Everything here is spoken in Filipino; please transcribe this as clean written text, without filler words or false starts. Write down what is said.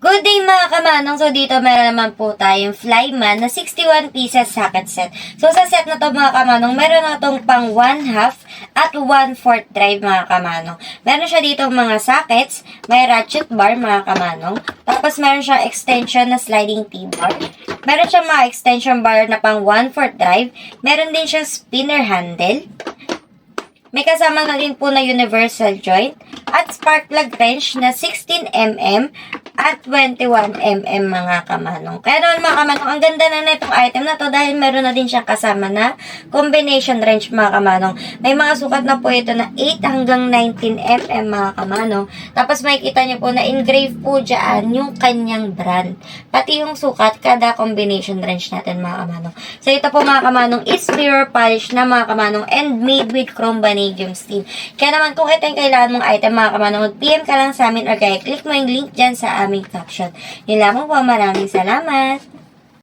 Good day mga kamanong. So dito meron naman po tayong Flyman na 61 pieces socket set. So sa set na to mga kamanong, meron na tong pang 1/2 at 1/4 drive mga kamanong. Meron siya dito mga sockets, may ratchet bar mga kamanong. Tapos meron siya extension na sliding T-bar. Meron siya mga extension bar na pang 1/4 drive. Meron din siya spinner handle. May kasama na rin po na universal joint at spark plug wrench na 16mm at 21mm mga kamanong. Kaya naman mga kamanong, ang ganda na itong item na to dahil meron na din siyang kasama na combination wrench mga kamanong. May mga sukat na po ito na 8 hanggang 19mm mga kamanong. Tapos makikita niyo po na engrave po dyan yung kanyang brand. Pati yung sukat, kada combination wrench natin mga kamanong. So ito po mga kamanong is mirror polish na mga kamanong and made with chrome vanadium steel. Kaya naman kung ito yung kailangan mong item mga kamanong, mag-PM ka lang sa amin or kaya click mo yung link dyan sa aming caption. Yun lamang po, maraming salamat!